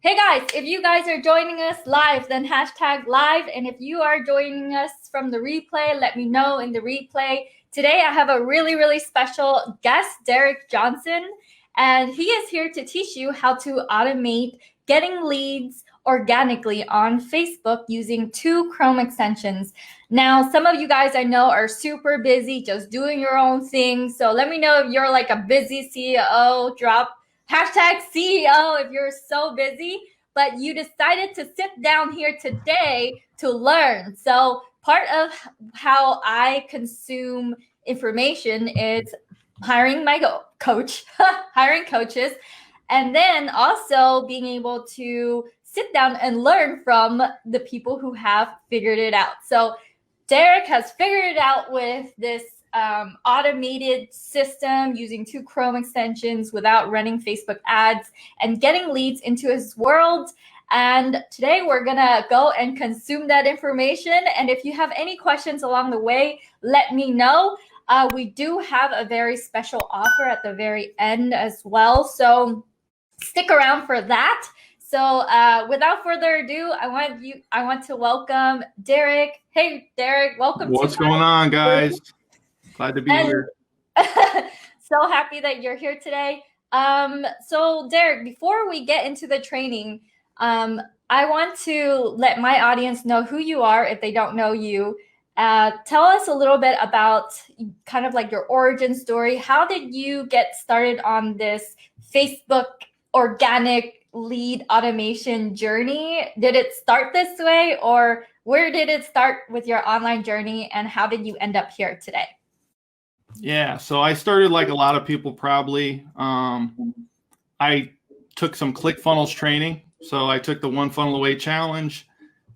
Hey guys, if you guys are joining us live, then hashtag live. And if you are joining us from the replay, let me know in the replay. Today I have a really special guest, Derek Johnson, and he is here to teach you how to automate getting leads organically on Facebook using 2 Chrome extensions. Now, some of you guys I know are super busy just doing your own thing. So let me know if you're like a busy CEO, drop hashtag CEO if you're so busy, but you decided to sit down here today to learn. So part of how I consume information is hiring my coach, hiring coaches, and then also being able to sit down and learn from the people who have figured it out. So Derek has figured it out with this automated system using 2 Chrome extensions without running Facebook ads and getting leads into his world. And today we're gonna go and consume that information. And if you have any questions along the way, let me know. We do have a very special offer at the very end as well. So stick around for that. So without further ado, I want to welcome Derek. Hey, Derek, welcome. What's going on, guys? Glad to be here. So happy that you're here today. So Derek, before we get into the training, I want to let my audience know who you are if they don't know you. Tell us a little bit about kind of like your origin story. How did you get started on this Facebook organic lead automation journey? Did it start this way, or where did it start with your online journey, and how did you end up here today? Yeah, so I started like a lot of people probably. I took some ClickFunnels training. So I took the One Funnel Away Challenge,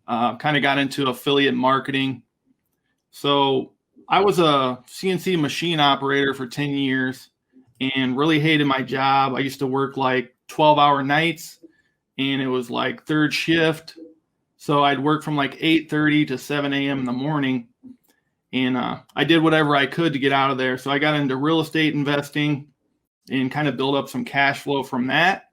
kind of got into affiliate marketing. So I was a CNC machine operator for 10 years and really hated my job. I used to work like 12-hour nights, and it was like third shift. So I'd work from like 8:30 to 7 a.m. in the morning. And I did whatever I could to get out of there. So I got into real estate investing and kind of build up some cash flow from that.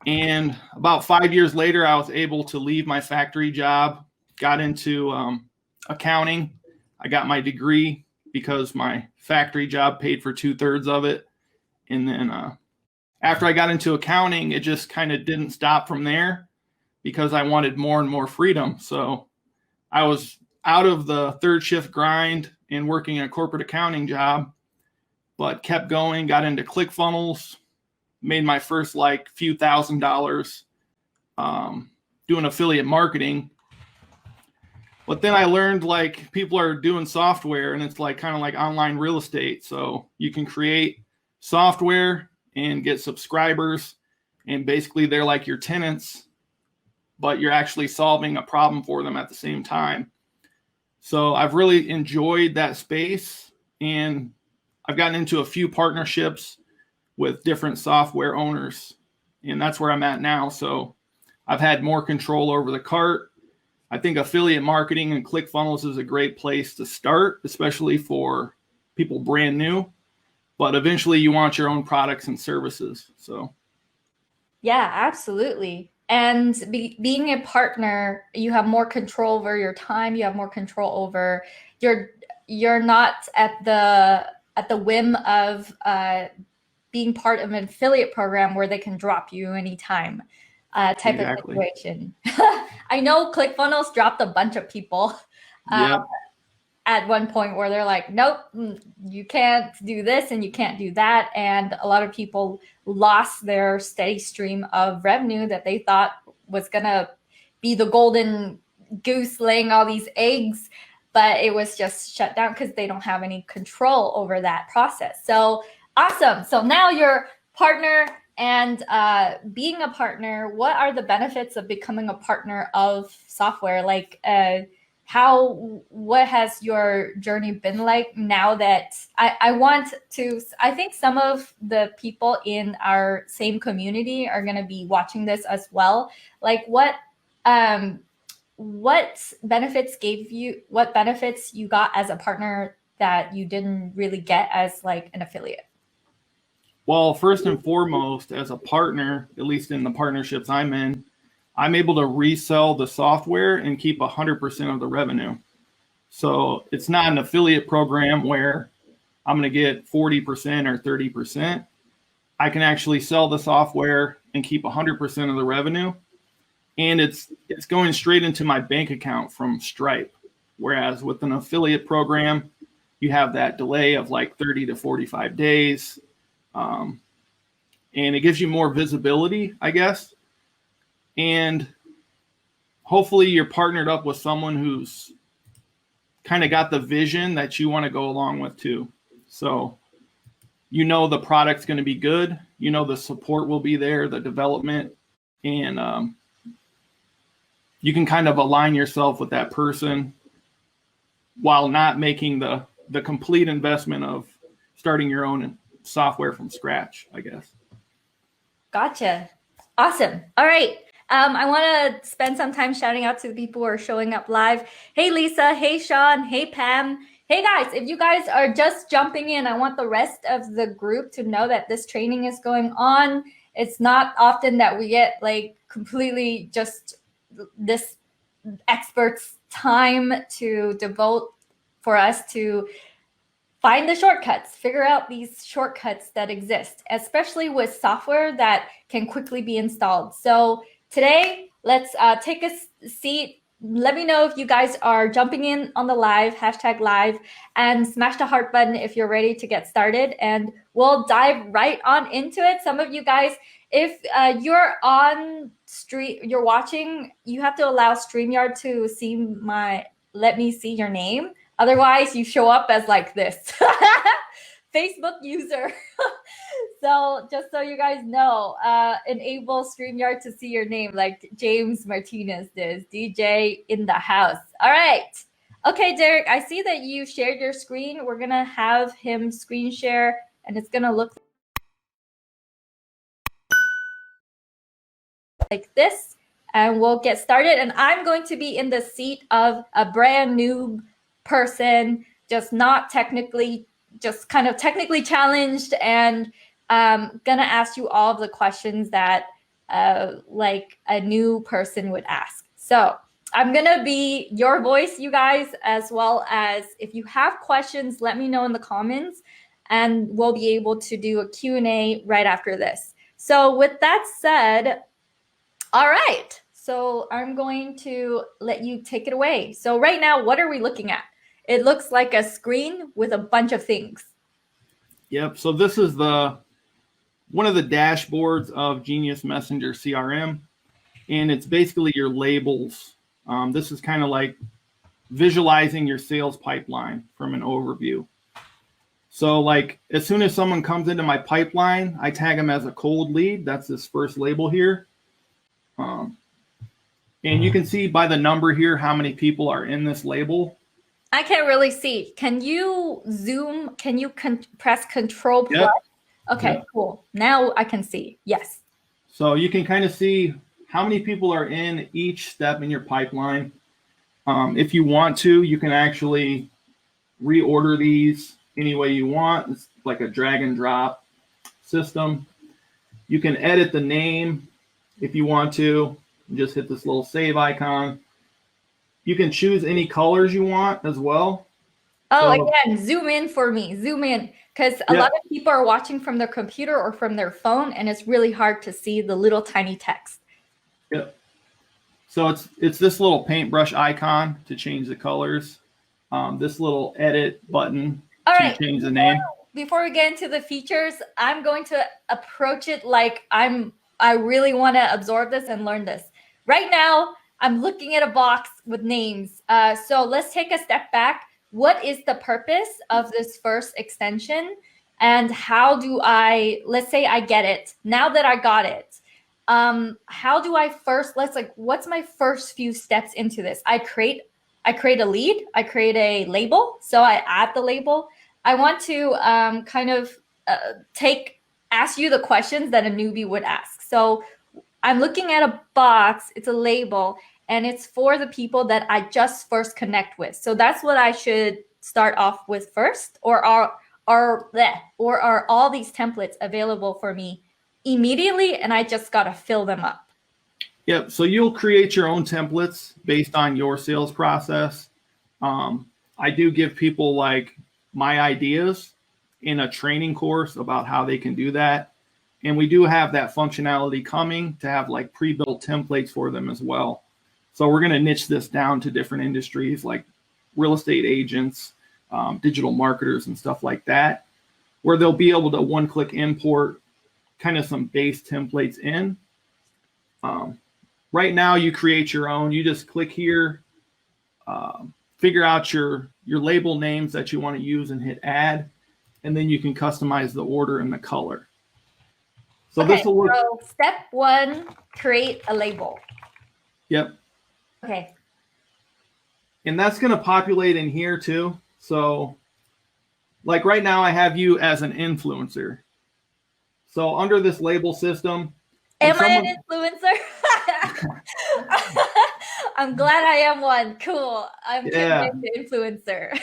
And about 5 years later, I was able to leave my factory job, got into accounting. I got my degree because my factory job paid for 2/3 of it. And then after I got into accounting, it just kind of didn't stop from there because I wanted more and more freedom. So I was out of the third shift grind and working a corporate accounting job, but kept going, got into ClickFunnels, made my first like few $1,000s doing affiliate marketing. But then I learned like people are doing software, and it's like kind of like online real estate. So you can create software and get subscribers, and basically they're like your tenants, but you're actually solving a problem for them at the same time. So I've really enjoyed that space, and I've gotten into a few partnerships with different software owners, and that's where I'm at now. So I've had more control over the cart. I think affiliate marketing and ClickFunnels is a great place to start, especially for people brand new, but eventually you want your own products and services. So yeah, absolutely. And being a partner, you have more control over your time. You have more control over you're not at the whim of being part of an affiliate program where they can drop you anytime type of situation. I know ClickFunnels dropped a bunch of people at one point where they're like, nope, you can't do this and you can't do that. And a lot of people lost their steady stream of revenue that they thought was going to be the golden goose laying all these eggs, but it was just shut down because they don't have any control over that process. So awesome. So now you're partner, and being a partner, what are the benefits of becoming a partner of software? Like, what has your journey been like now that I think some of the people in our same community are going to be watching this as well. Like what benefits you got as a partner that you didn't really get as like an affiliate? Well, first and foremost, as a partner, at least in the partnerships I'm in, I'm able to resell the software and keep 100% of the revenue. So it's not an affiliate program where I'm going to get 40% or 30%. I can actually sell the software and keep 100% of the revenue. And it's going straight into my bank account from Stripe. Whereas with an affiliate program, you have that delay of like 30 to 45 days. And it gives you more visibility, I guess. And hopefully you're partnered up with someone who's kind of got the vision that you want to go along with too. So you know the product's going to be good. You know the support will be there, the development, and you can kind of align yourself with that person while not making the complete investment of starting your own software from scratch, I guess. Gotcha. Awesome. All right. I want to spend some time shouting out to the people who are showing up live. Hey, Lisa. Hey, Sean. Hey, Pam. Hey, guys, if you guys are just jumping in, I want the rest of the group to know that this training is going on. It's not often that we get like completely just this expert's time to devote for us to find the shortcuts, figure out these shortcuts that exist, especially with software that can quickly be installed. So today, let's take a seat. Let me know if you guys are jumping in on the live, #live, and smash the heart button if you're ready to get started. And we'll dive right on into it. Some of you guys, if you're on stream, you're watching, you have to allow StreamYard to see let me see your name. Otherwise, you show up as like this. Facebook user. So just so you guys know, enable StreamYard to see your name like James Martinez does. DJ in the house. All right. Okay, Derek, I see that you shared your screen. We're going to have him screen share, and it's going to look like this. And we'll get started. And I'm going to be in the seat of a brand new person, just not technically, just kind of technically challenged, and gonna ask you all of the questions that like a new person would ask. So I'm gonna be your voice, you guys, as well as if you have questions, let me know in the comments, and we'll be able to do a Q&A right after this. So with that said, all right, so I'm going to let you take it away. So right now, what are we looking at? It looks like a screen with a bunch of things. Yep. So this is one of the dashboards of Genius Messenger CRM, and it's basically your labels. This is kind of like visualizing your sales pipeline from an overview. So like as soon as someone comes into my pipeline, I tag them as a cold lead. That's this first label here. And you can see by the number here how many people are in this label. I can't really see. Can you zoom? Can you press Control plus? Yep. Okay, yep. Cool. Now I can see. Yes. So you can kind of see how many people are in each step in your pipeline. If you want to, you can actually reorder these any way you want. It's like a drag and drop system. You can edit the name if you want to. Just hit this little save icon. You can choose any colors you want as well. Oh, so, again, zoom in for me. Zoom in. Because a lot of people are watching from their computer or from their phone, and it's really hard to see the little tiny text. Yep. So it's this little paintbrush icon to change the colors. This little edit button to change the name. Before we get into the features, I'm going to approach it like I really want to absorb this and learn this. Right now, I'm looking at a box with names. So let's take a step back. What is the purpose of this first extension? And how do let's say I get it. Now that I got it, how do I what's my first few steps into this? I create a lead, I create a label. So I add the label. I want to kind of ask you the questions that a newbie would ask. So I'm looking at a box, it's a label, and it's for the people that I just first connect with. So that's what I should start off with first, or are all these templates available for me immediately and I just got to fill them up? Yep. So you'll create your own templates based on your sales process. I do give people like my ideas in a training course about how they can do that. And we do have that functionality coming to have like pre-built templates for them as well. So we're going to niche this down to different industries like real estate agents, digital marketers and stuff like that, where they'll be able to one-click import kind of some base templates in. Right now you create your own. You just click here, figure out your label names that you want to use and hit add, and then you can customize the order and the color. So okay, this will look. So step 1, create a label. Yep. Okay. And that's going to populate in here too. So like right now I have you as an influencer. So under this label system. Am I an influencer? I'm glad I am one. Cool. I'm getting into influencer.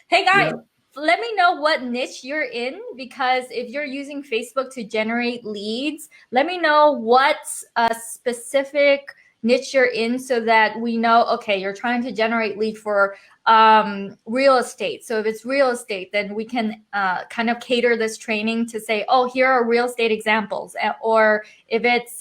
Hey guys, let me know what niche you're in, because if you're using Facebook to generate leads, let me know what specific niche you're in so that we know, okay, you're trying to generate lead for real estate. So if it's real estate, then we can kind of cater this training to say, oh, here are real estate examples. Or if it's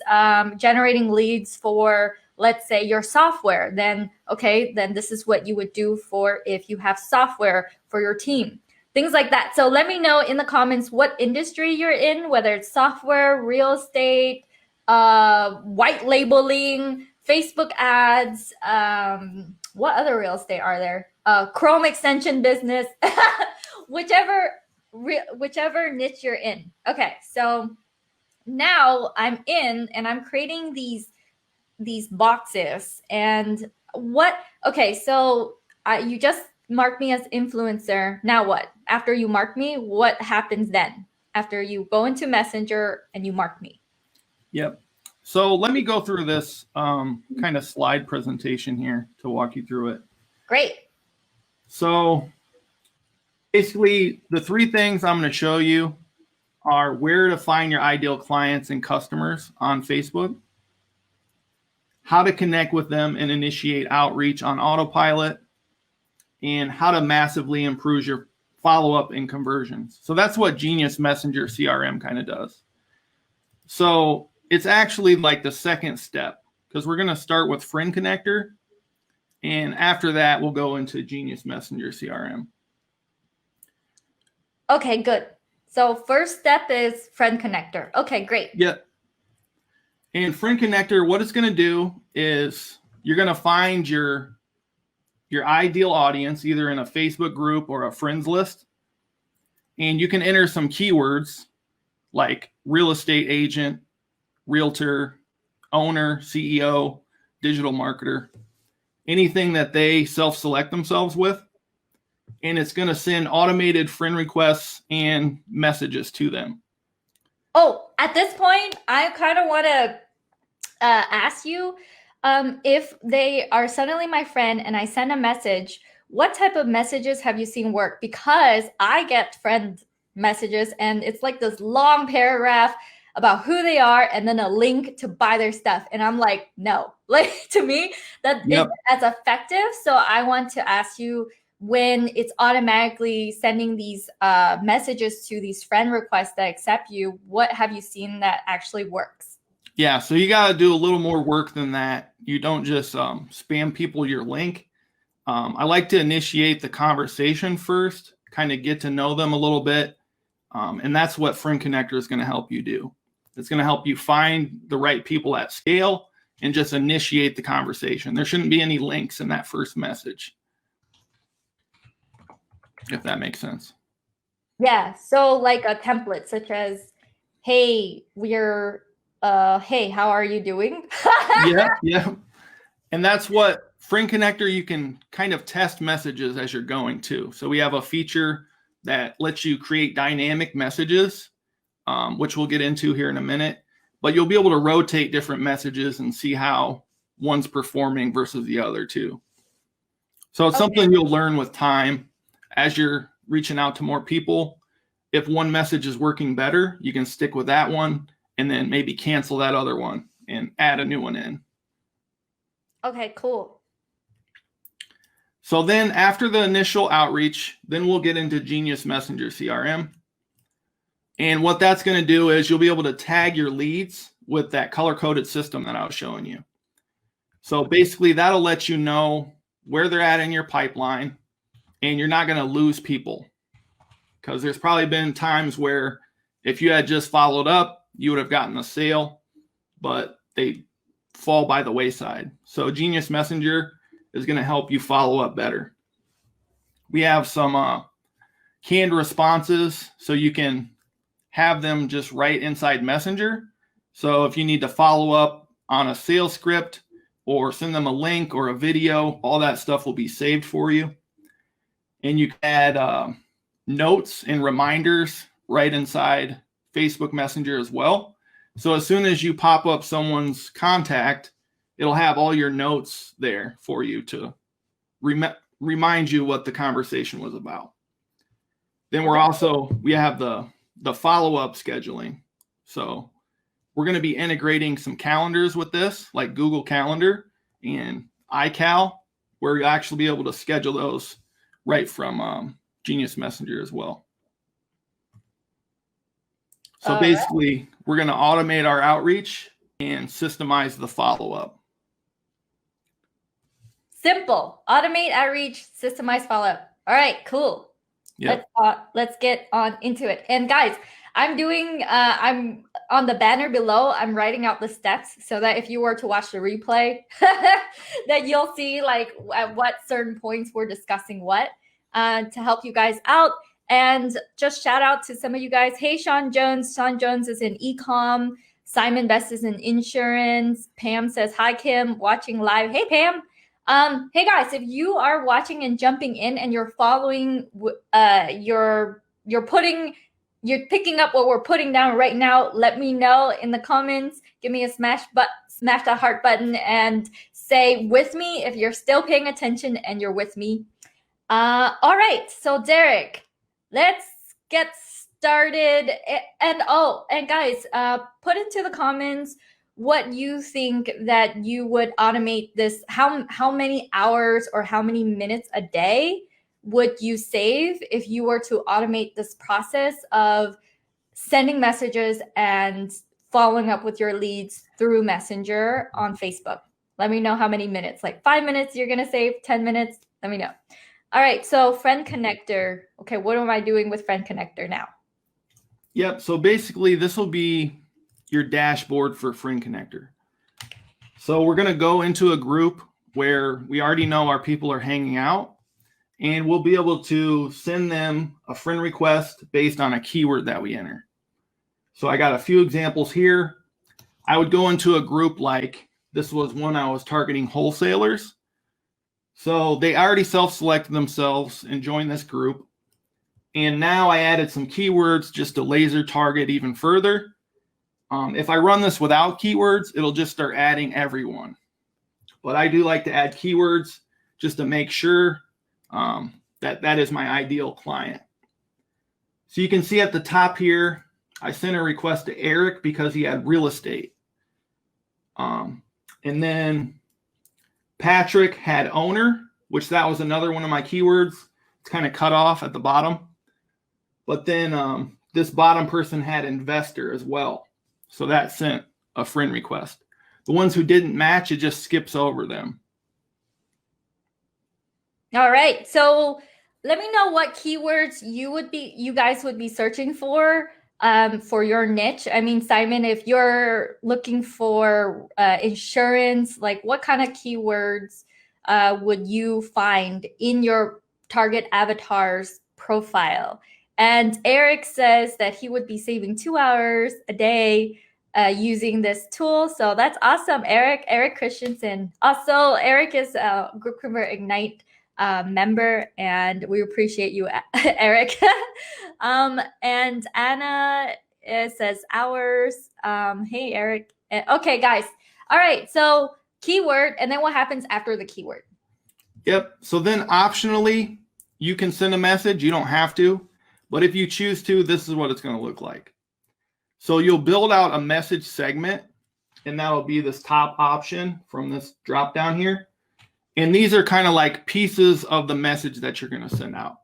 generating leads for, let's say, your software, then okay, then this is what you would do for if you have software for your team. Things like that. So let me know in the comments what industry you're in, whether it's software, real estate, white labeling, Facebook ads, what other real estate are there? Chrome extension business, whichever niche you're in. Okay, so now I'm in and I'm creating these boxes. And okay, so you just marked me as influencer. Now what? After you mark me, what happens then? After you go into Messenger and you mark me. Yep. So let me go through this kind of slide presentation here to walk you through it. Great. So basically the 3 things I'm going to show you are where to find your ideal clients and customers on Facebook, how to connect with them and initiate outreach on autopilot, and how to massively improve your follow-up and conversions. So that's what Genius Messenger CRM kind of does. So it's actually like the second step, because we're going to start with Friend Connector. And after that, we'll go into Genius Messenger CRM. Okay, good. So first step is Friend Connector. Okay, great. Yep. And Friend Connector, what it's going to do is you're going to find your ideal audience, either in a Facebook group or a friends list. And you can enter some keywords like real estate agent, realtor, owner, CEO, digital marketer, anything that they self-select themselves with. And it's going to send automated friend requests and messages to them. Oh, at this point, I kind of want to ask you, if they are suddenly my friend and I send a message, what type of messages have you seen work? Because I get friend messages and it's like this long paragraph about who they are and then a link to buy their stuff. And I'm like, no, like to me, that isn't as effective. So I want to ask you, when it's automatically sending these messages to these friend requests that accept you, what have you seen that actually works? Yeah, so you got to do a little more work than that. You don't just spam people your link. I like to initiate the conversation first, kind of get to know them a little bit. And that's what Friend Connector is going to help you do. It's going to help you find the right people at scale and just initiate the conversation. There shouldn't be any links in that first message, if that makes sense. Yeah, so like a template such as, hey, hey, how are you doing? Yeah. And that's what Friend Connector, you can kind of test messages as you're going to. So we have a feature that lets you create dynamic messages, which we'll get into here in a minute. But you'll be able to rotate different messages and see how one's performing versus the other too. So it's something you'll learn with time as you're reaching out to more people. If one message is working better, you can stick with that one and then maybe cancel that other one and add a new one in. Okay, cool. So then after the initial outreach, then we'll get into Genius Messenger CRM. And what that's going to do is you'll be able to tag your leads with that color-coded system that I was showing you. So basically that'll let you know where they're at in your pipeline, and you're not going to lose people. Because there's probably been times where if you had just followed up, you would have gotten a sale, but they fall by the wayside. So Genius Messenger is going to help you follow up better. We have some canned responses, so you can have them just right inside Messenger. So if you need to follow up on a sales script or send them a link or a video, all that stuff will be saved for you. And you can add notes and reminders right inside Facebook Messenger as well. So as soon as you pop up someone's contact, it'll have all your notes there for you to remind you what the conversation was about. Then we have the follow-up scheduling. So we're going to be integrating some calendars with this, like Google Calendar and iCal, where you'll actually be able to schedule those right from Genius Messenger as well. So basically, we're going to automate our outreach and systemize the follow-up. Simple. Automate outreach, systemize follow-up. All right, cool. Yep. Let's get on into it. And guys, I'm on the banner below, I'm writing out the steps so that if you were to watch the replay, that you'll see like at what certain points we're discussing what to help you guys out. And just shout out to some of you guys. Hey, Sean Jones. Sean Jones is in e-com. Simon Best is in insurance. Pam says, hi, Kim, watching live. Hey, Pam. Hey guys, if you are watching and jumping in and you're following, you're picking up what we're putting down right now, let me know in the comments. Give me a smash that heart button and say with me if you're still paying attention and you're with me. All right, so Derek, let's get started. And guys, put into the comments what you think that you would automate this. How many hours or how many minutes a day would you save if you were to automate this process of sending messages and following up with your leads through Messenger on Facebook? Let me know how many minutes, like 5 minutes you're going to save, 10 minutes. Let me know. All right. So Friend Connector. Okay. What am I doing with Friend Connector now? Yep. So basically this will be your dashboard for Friend Connector. So we're going to go into a group where we already know our people are hanging out, and we'll be able to send them a friend request based on a keyword that we enter. So I got a few examples here. I would go into a group like this was one I was targeting wholesalers. So they already self-selected themselves and joined this group. And now I added some keywords just to laser target even further. If I run this without keywords, it'll just start adding everyone. But I do like to add keywords just to make sure that is my ideal client. So you can see at the top here, I sent a request to Eric because he had real estate. And then Patrick had owner, which that was another one of my keywords. It's kind of cut off at the bottom. But then this bottom person had investor as well. So that sent a friend request. The ones who didn't match, it just skips over them. All right. So let me know what keywords you guys would be searching for your niche. I mean, Simon, if you're looking for insurance, like what kind of keywords would you find in your target avatar's profile? And Eric says that he would be saving 2 hours a day using this tool. So that's awesome, Eric. Eric Christensen. Also, Eric is a GroupConvert Ignite member, and we appreciate you, Eric. And Anna says hours. Hey, Eric. Okay, guys. All right. So keyword, and then what happens after the keyword? Yep. So then optionally, you can send a message. You don't have to. But if you choose to, this is what it's going to look like. So you'll build out a message segment, and that'll be this top option from this drop down here. And these are kind of like pieces of the message that you're going to send out.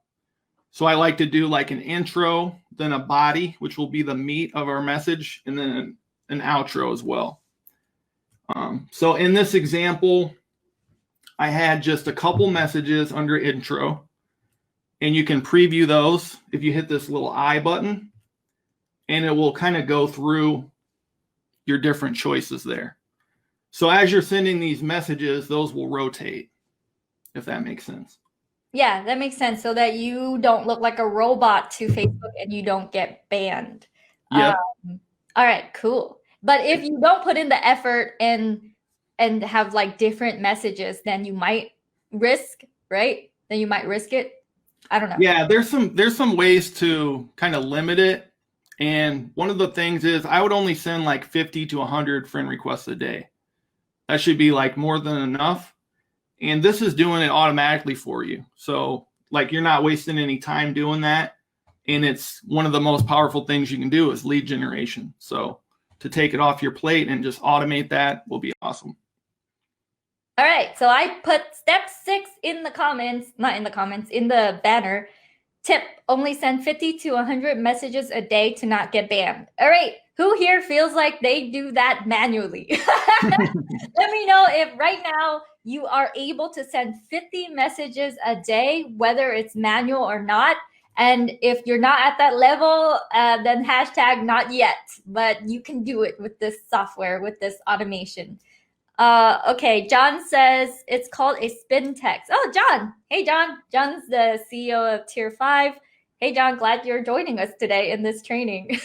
So I like to do like an intro, then a body, which will be the meat of our message, and then an outro as well. So in this example, I had just a couple messages under intro, and you can preview those if you hit this little I button, and it will kind of go through your different choices there. So as you're sending these messages, those will rotate, if that makes sense. Yeah, that makes sense. So that you don't look like a robot to Facebook and you don't get banned. Yep. All right, cool. But if you don't put in the effort and have like different messages, then you might risk, right? Then you might risk it. I don't know. Yeah, there's some ways to kind of limit it. And one of the things is I would only send like 50 to 100 friend requests a day. That should be like more than enough. And this is doing it automatically for you. So like you're not wasting any time doing that. And it's one of the most powerful things you can do is lead generation. So to take it off your plate and just automate that will be awesome. All right, so I put step 6 in the comments, not in the comments, in the banner. Tip, only send 50 to 100 messages a day to not get banned. All right, who here feels like they do that manually? Let me know if right now you are able to send 50 messages a day, whether it's manual or not. And if you're not at that level, then hashtag not yet, but you can do it with this software, with this automation. Okay, John says it's called a spin text. Oh, John. Hey, John. John's the CEO of Tier 5. Hey, John, glad you're joining us today in this training.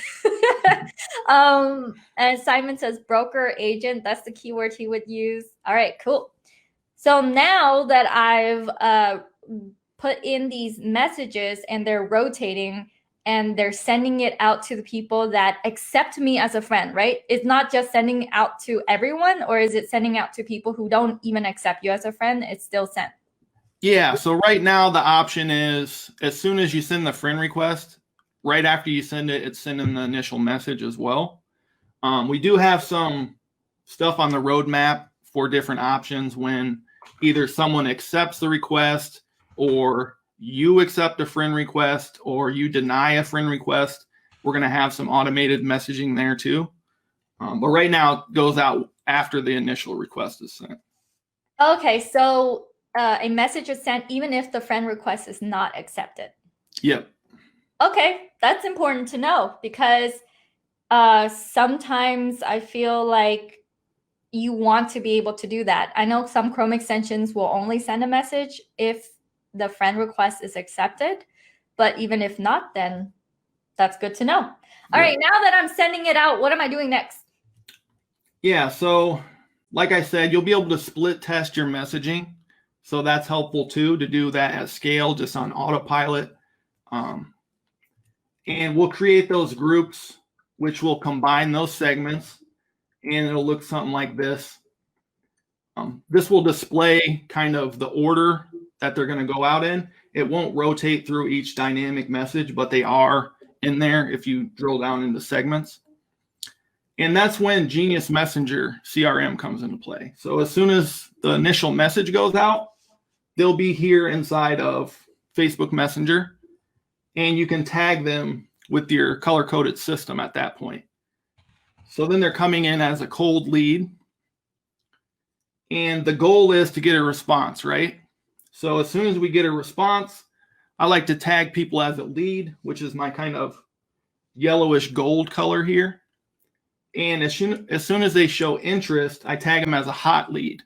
And Simon says broker agent. That's the keyword he would use. All right, cool. So now that I've put in these messages and they're rotating and they're sending it out to the people that accept me as a friend, right? It's not just sending out to everyone, or is it sending out to people who don't even accept you as a friend? It's still sent. Yeah, so right now the option is as soon as you send the friend request, right after you send it, it's sending the initial message as well. We do have some stuff on the roadmap for different options when either someone accepts the request or you accept a friend request or you deny a friend request. We're going to have some automated messaging there too. But right now it goes out after the initial request is sent. Okay, so a message is sent even if the friend request is not accepted. Yep. Okay, that's important to know because sometimes I feel like you want to be able to do that. I know some Chrome extensions will only send a message if the friend request is accepted, but even if not, then that's good to know. All right, now that I'm sending it out, what am I doing next? Yeah, so like I said, you'll be able to split test your messaging. So that's helpful too, to do that at scale, just on autopilot. And we'll create those groups, which will combine those segments, and it'll look something like this. This will display kind of the order that they're going to go out in. It won't rotate through each dynamic message, but they are in there if you drill down into segments. And that's when Genius Messenger CRM comes into play. So as soon as the initial message goes out, they'll be here inside of Facebook Messenger, and you can tag them with your color-coded system at that point. So then they're coming in as a cold lead. And the goal is to get a response, right? So as soon as we get a response, I like to tag people as a lead, which is my kind of yellowish gold color here. And as soon as they show interest, I tag them as a hot lead.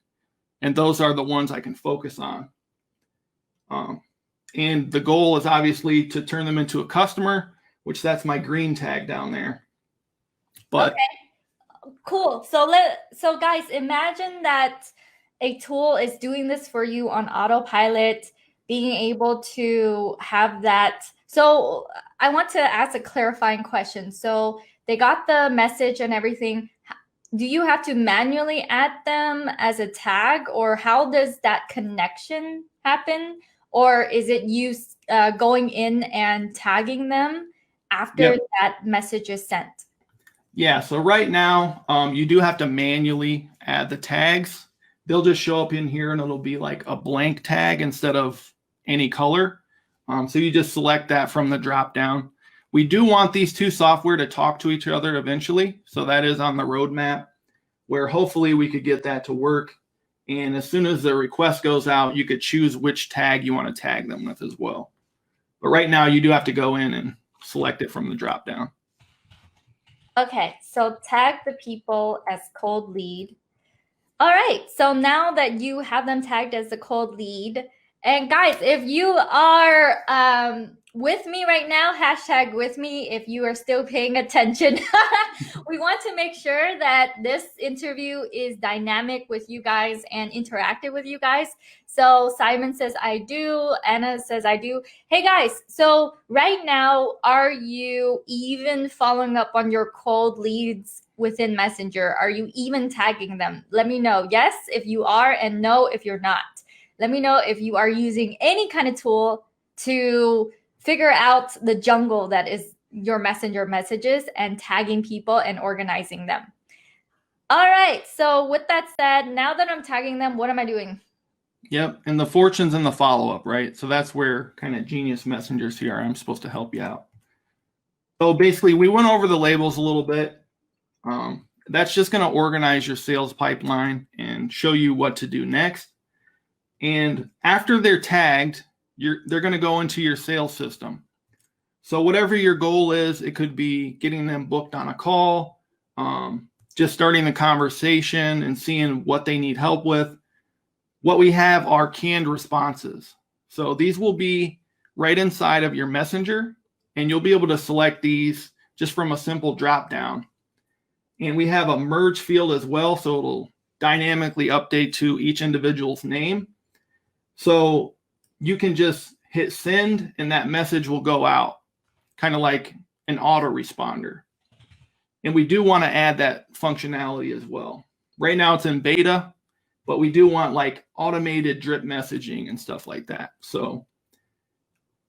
And those are the ones I can focus on. And the goal is obviously to turn them into a customer, which that's my green tag down there. But okay, cool. So guys, imagine that a tool is doing this for you on autopilot, being able to have that. So I want to ask a clarifying question. So they got the message and everything. Do you have to manually add them as a tag, or how does that connection happen? or is it you going in and tagging them after that message is sent? Yeah, so right now, you do have to manually add the tags. They'll just show up in here and it'll be like a blank tag instead of any color. So you just select that from the drop down. We do want these two software to talk to each other eventually. So that is on the roadmap, where hopefully we could get that to work. And as soon as the request goes out, you could choose which tag you want to tag them with as well. But right now you do have to go in and select it from the drop down. Okay, so tag the people as cold lead. All right, so now that you have them tagged as a cold lead, and guys, if you are with me right now, hashtag with me if you are still paying attention. We want to make sure that this interview is dynamic with you guys and interactive with you guys. So Simon says, I do. Anna says, I do. Hey guys, so right now, are you even following up on your cold leads within Messenger? Are you even tagging them? Let me know. Yes, if you are, and no, if you're not. Let me know if you are using any kind of tool to figure out the jungle that is your Messenger messages and tagging people and organizing them. All right, so with that said, now that I'm tagging them, what am I doing? Yep, and the fortunes and the follow-up, right? So that's where kind of Genius Messenger CRM is supposed to help you out. So basically, we went over the labels a little bit. That's just going to organize your sales pipeline and show you what to do next. And after they're tagged, they're going to go into your sales system. So whatever your goal is, it could be getting them booked on a call, just starting the conversation and seeing what they need help with. What we have are canned responses. So these will be right inside of your messenger, and you'll be able to select these just from a simple drop down. And we have a merge field as well, so it'll dynamically update to each individual's name. So you can just hit send and that message will go out, kind of like an autoresponder. And we do want to add that functionality as well. Right now it's in beta, but we do want like automated drip messaging and stuff like that. So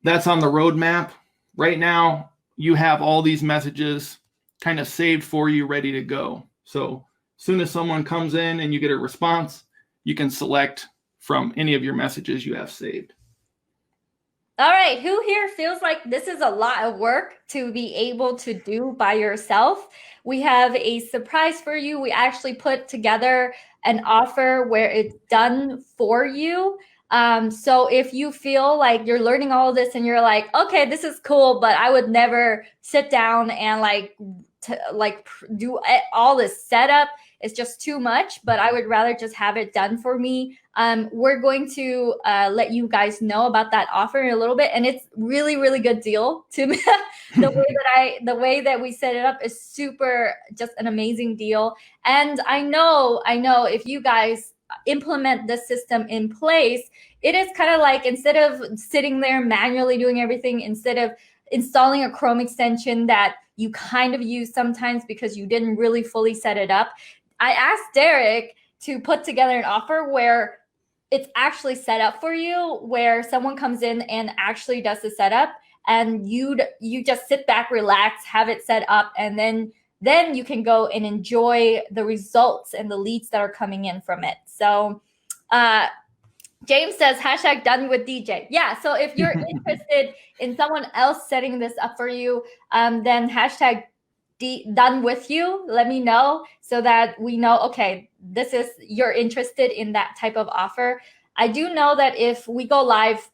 that's on the roadmap. Right now you have all these messages kind of saved for you, ready to go. So as soon as someone comes in and you get a response, you can select from any of your messages you have saved. All right, who here feels like this is a lot of work to be able to do by yourself? We have a surprise for you. We actually put together an offer where it's done for you. So if you feel like you're learning all of this and you're like, okay, this is cool, but I would never sit down and do all this setup. It's just too much, but I would rather just have it done for me. We're going to let you guys know about that offer in a little bit, and it's really, really good deal to me. The way that we set it up is super, just an amazing deal. And I know if you guys implement the system in place, it is kind of like, instead of sitting there manually doing everything, instead of installing a Chrome extension that you kind of use sometimes because you didn't really fully set it up, I asked Derek to put together an offer where it's actually set up for you, where someone comes in and actually does the setup, and you just sit back, relax, have it set up, and then you can go and enjoy the results and the leads that are coming in from it. So James says, hashtag done with DJ. Yeah, so if you're interested in someone else setting this up for you, then hashtag done with you. Let me know so that we know, okay, you're interested in that type of offer. I do know that if we go live,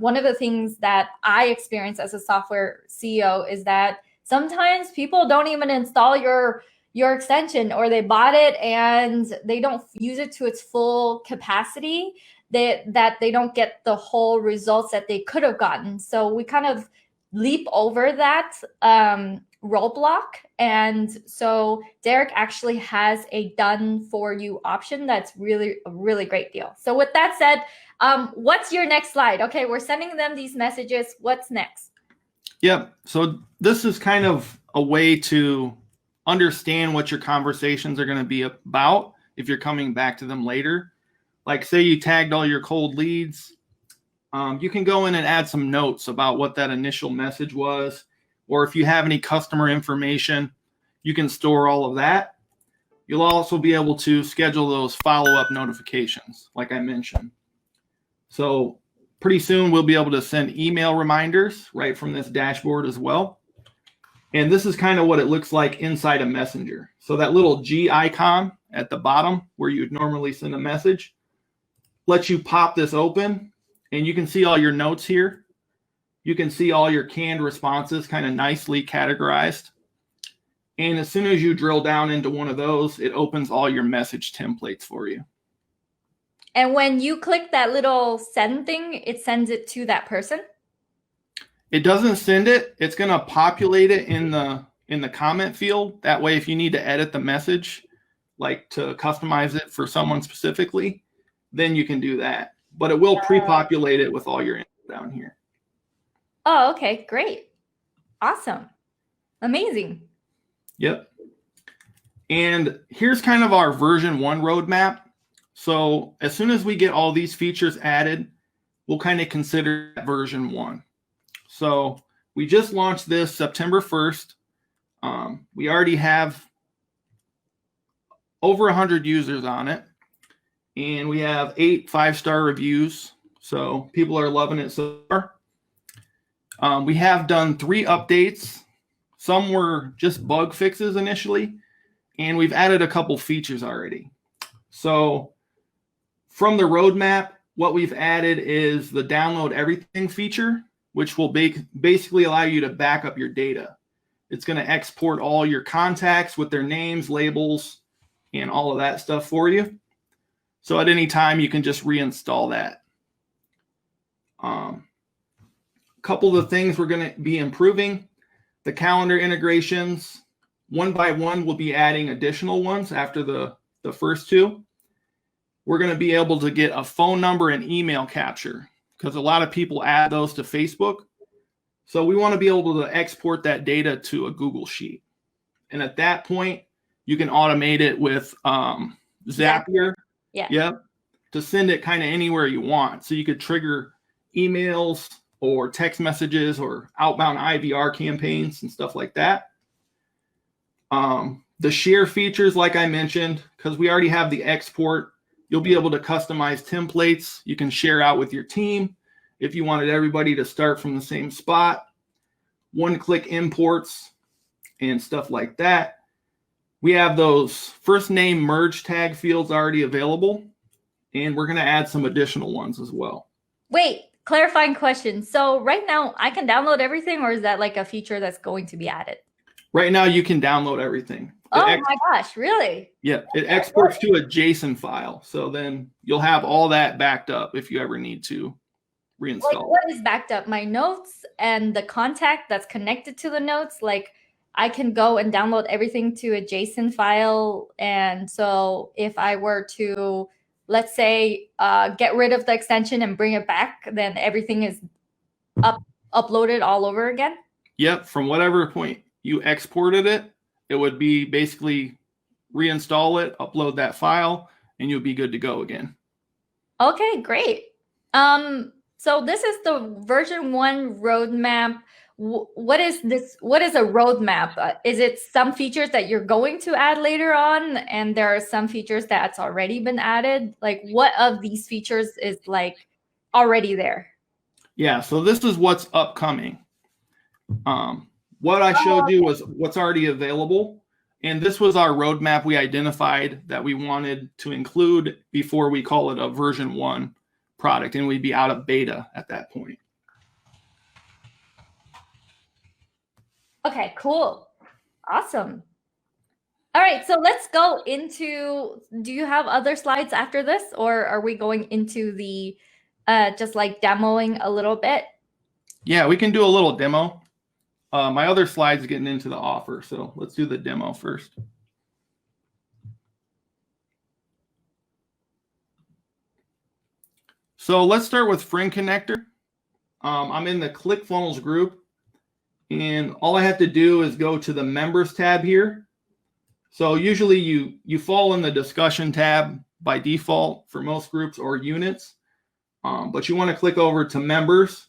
one of the things that I experience as a software CEO is that sometimes people don't even install your extension, or they bought it and they don't use it to its full capacity, that they don't get the whole results that they could have gotten. So we kind of leap over that roadblock. And so Derek actually has a done for you option that's really a really great deal. So with that said, what's your next slide? Okay, we're sending them these messages. What's next? Yep. So this is kind of a way to understand what your conversations are going to be about if you're coming back to them later. Like, say you tagged all your cold leads. you can go in and add some notes about what that initial message was, or if you have any customer information, you can store all of that. You'll also be able to schedule those follow-up notifications, like I mentioned. So pretty soon we'll be able to send email reminders right from this dashboard as well. And this is kind of what it looks like inside a messenger. So that little G icon at the bottom where you'd normally send a message lets you pop this open, and you can see all your notes here. You can see all your canned responses kind of nicely categorized. And as soon as you drill down into one of those, it opens all your message templates for you. And when you click that little send thing, it sends it to that person? It doesn't send it. It's going to populate it in the comment field. That way, if you need to edit the message, like to customize it for someone specifically, then you can do that. But it will pre-populate it with all your info down here. Oh, okay, great. Awesome. Amazing. Yep. And here's kind of our version 1 roadmap. So as soon as we get all these features added, we'll kind of consider version 1. So we just launched this September 1st. We already have over 100 users on it, and we have 8 5-star reviews. So people are loving it so far. We have done 3 updates. Some were just bug fixes initially, and we've added a couple features already. So from the roadmap, what we've added is the download everything feature, which will basically allow you to back up your data. It's going to export all your contacts with their names, labels, and all of that stuff for you. So at any time, you can just reinstall that. A couple of the things we're going to be improving: the calendar integrations. One by one, we'll be adding additional ones after the first 2. We're going to be able to get a phone number and email capture, because a lot of people add those to Facebook. So we want to be able to export that data to a Google Sheet. And at that point, you can automate it with Zapier. Yeah. Yep. To send it kind of anywhere you want. So you could trigger emails or text messages or outbound IVR campaigns and stuff like that. The share features, like I mentioned, because we already have the export, you'll be able to customize templates. You can share out with your team if you wanted everybody to start from the same spot. One-click imports and stuff like that. We have those first name merge tag fields already available, and we're going to add some additional ones as well. Wait, clarifying question. So right now I can download everything, or is that like a feature that's going to be added? Right now you can download everything. Oh my gosh, really? Yeah, it exports to a JSON file. So then you'll have all that backed up if you ever need to reinstall. Like, what is backed up? My notes and the contact that's connected to the notes? Like, I can go and download everything to a JSON file. And so if I were to, let's say, get rid of the extension and bring it back, then everything is uploaded all over again? Yep, from whatever point you exported it, it would be basically reinstall it, upload that file, and you'll be good to go again. Okay, great. So this is the version 1 roadmap. What is this? What is a roadmap? Is it some features that you're going to add later on, and there are some features that's already been added? Like, what of these features is like already there? Yeah, so this is what's upcoming. What I showed you was what's already available. And this was our roadmap we identified that we wanted to include before we call it a version 1 product, and we'd be out of beta at that point. Okay, cool. Awesome. All right, so let's go into, do you have other slides after this, or are we going into the just like demoing a little bit? Yeah, we can do a little demo. My other slide's getting into the offer, so let's do the demo first. So let's start with Friend Connector. I'm in the ClickFunnels group, and all I have to do is go to the Members tab here. So usually you fall in the Discussion tab by default for most groups, or Units. But you want to click over to members,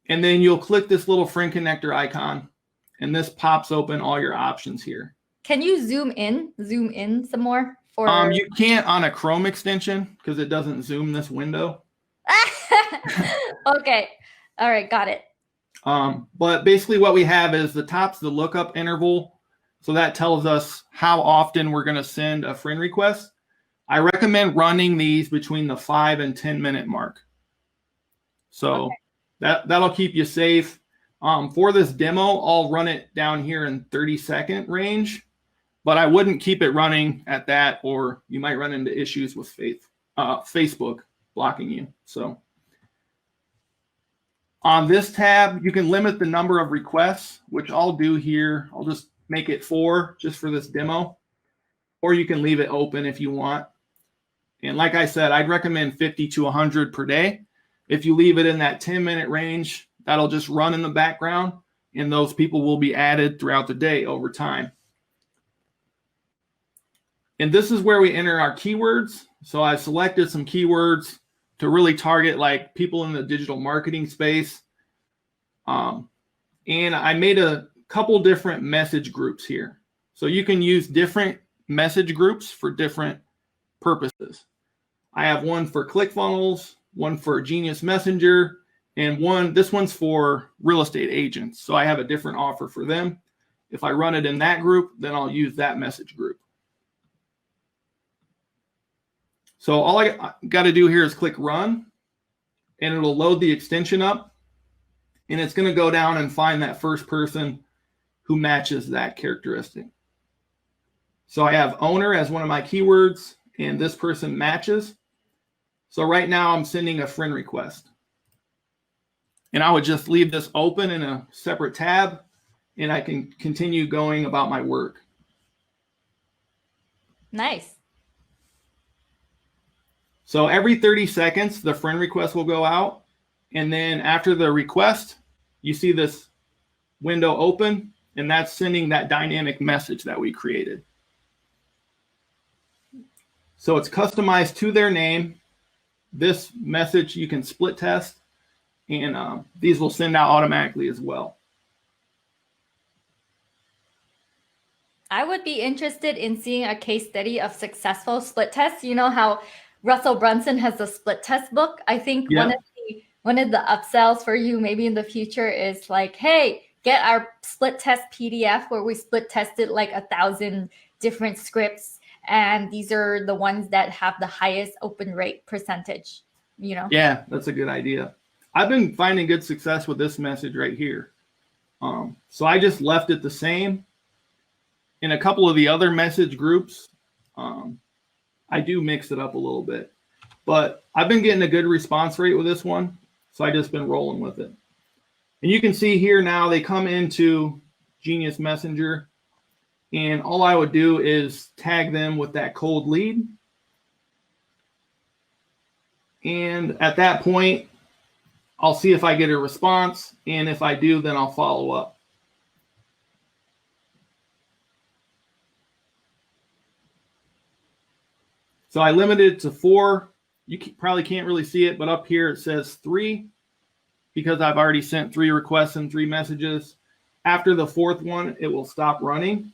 and then you'll click this little friend connector icon, and this pops open all your options here. Can you zoom in some more? You can't on a Chrome extension because it doesn't zoom this window. Okay. All right. Got it. But basically what we have is the top's the lookup interval. So that tells us how often we're going to send a friend request. I recommend running these between the 5 and 10 minute mark. So okay. That'll keep you safe. For this demo, I'll run it down here in 30-second range, but I wouldn't keep it running at that, or you might run into issues with Facebook blocking you. So on this tab, you can limit the number of requests, which I'll do here. I'll just make it 4 just for this demo, or you can leave it open if you want. And like I said, I'd recommend 50 to 100 per day. If you leave it in that 10-minute range, that'll just run in the background, and those people will be added throughout the day over time. And this is where we enter our keywords. So I've selected some keywords to really target like people in the digital marketing space. And I made a couple different message groups here. So you can use different message groups for different purposes. I have one for ClickFunnels, one for Genius Messenger, and this one's for real estate agents. So I have a different offer for them. If I run it in that group, then I'll use that message group. So all I got to do here is click run, and it'll load the extension up, and it's going to go down and find that first person who matches that characteristic. So I have owner as one of my keywords, and this person matches. So right now I'm sending a friend request. And I would just leave this open in a separate tab, and I can continue going about my work. Nice. So every 30 seconds, the friend request will go out. And then after the request, you see this window open, and that's sending that dynamic message that we created. So it's customized to their name. This message you can split test, and these will send out automatically as well. I would be interested in seeing a case study of successful split tests. You know how Russell Brunson has a split test book? I think one of the upsells for you maybe in the future is like, hey, get our split test PDF where we split tested like 1,000 different scripts. And these are the ones that have the highest open rate percentage, you know? Yeah, that's a good idea. I've been finding good success with this message right here. So I just left it the same. In a couple of the other message groups, I do mix it up a little bit. But I've been getting a good response rate with this one, so I just been rolling with it. And you can see here now they come into Genius Messenger, and all I would do is tag them with that cold lead. And at that point, I'll see if I get a response, and if I do, then I'll follow up. So I limited it to 4. You probably can't really see it, but up here it says 3 because I've already sent 3 requests and 3 messages. After the 4th one, it will stop running.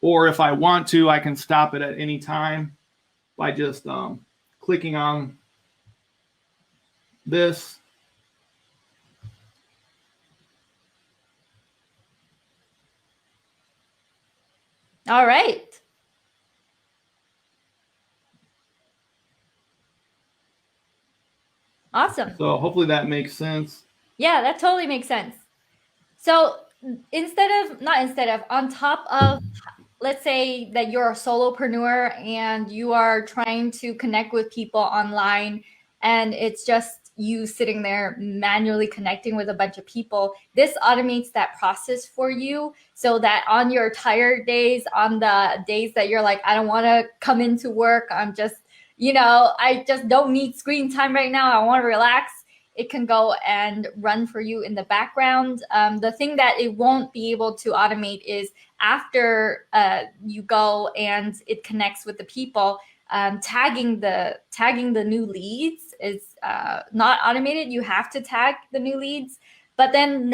Or if I want to, I can stop it at any time by just clicking on this. All right. Awesome. So hopefully that makes sense. Yeah, that totally makes sense. So on top of, let's say that you're a solopreneur and you are trying to connect with people online, and it's just you sitting there manually connecting with a bunch of people, this automates that process for you so that on your tired days, on the days that you're like, I don't want to come into work, I'm just, I just don't need screen time right now, I want to relax, it can go and run for you in the background. The thing that it won't be able to automate is after you go and it connects with the people, tagging the new leads is not automated. You have to tag the new leads, but then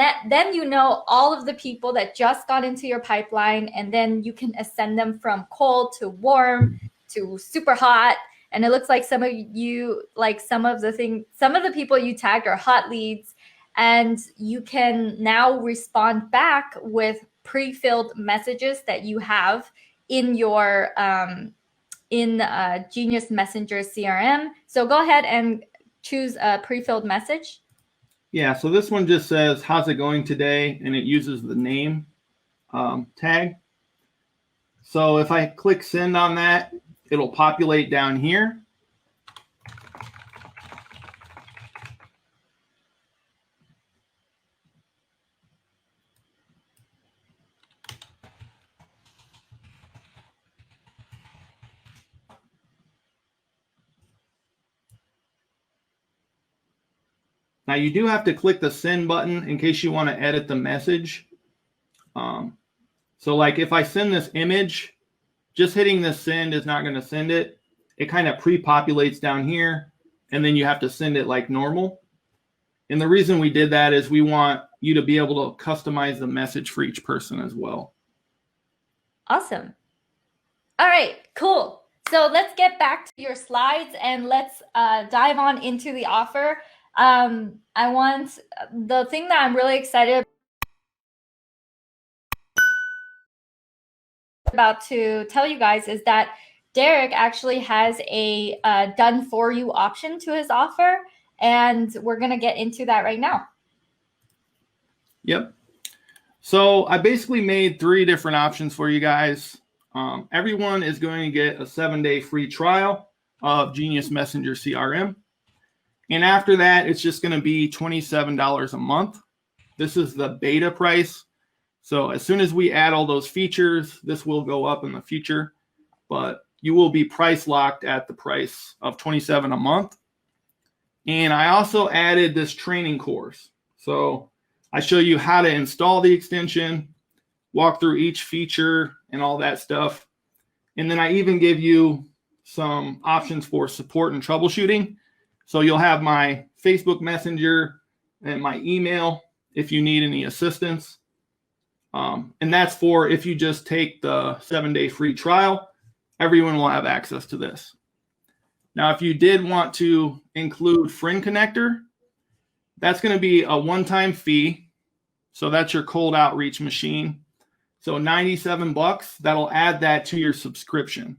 you know all of the people that just got into your pipeline, and then you can ascend them from cold to warm to super hot. And it looks like some of you, like some of the people you tagged are hot leads, and you can now respond back with pre-filled messages that you have in your Genius Messenger CRM. So go ahead and choose a pre-filled message. Yeah, so this one just says, how's it going today? And it uses the name tag. So if I click send on that, it'll populate down here. Now you do have to click the send button in case you want to edit the message. So like if I send this image, just hitting this send is not going to send it. It kind of pre-populates down here, and then you have to send it like normal. And the reason we did that is we want you to be able to customize the message for each person as well. Awesome. All right, cool. So let's get back to your slides and let's dive on into the offer. I want the thing that I'm really excited about to tell you guys is that Derek actually has a done for you option to his offer, and we're going to get into that right now. Yep. So I basically made 3 different options for you guys. Everyone is going to get a 7-day free trial of Genius Messenger CRM. And after that, it's just going to be $27 a month. This is the beta price. So as soon as we add all those features, this will go up in the future, but you will be price locked at the price of $27 a month. And I also added this training course. So I show you how to install the extension, walk through each feature and all that stuff. And then I even give you some options for support and troubleshooting. So you'll have my Facebook Messenger and my email if you need any assistance. And that's for if you just take the 7-day free trial, everyone will have access to this. Now, if you did want to include Friend Connector, that's going to be a one-time fee. So that's your cold outreach machine. So $97, that'll add that to your subscription.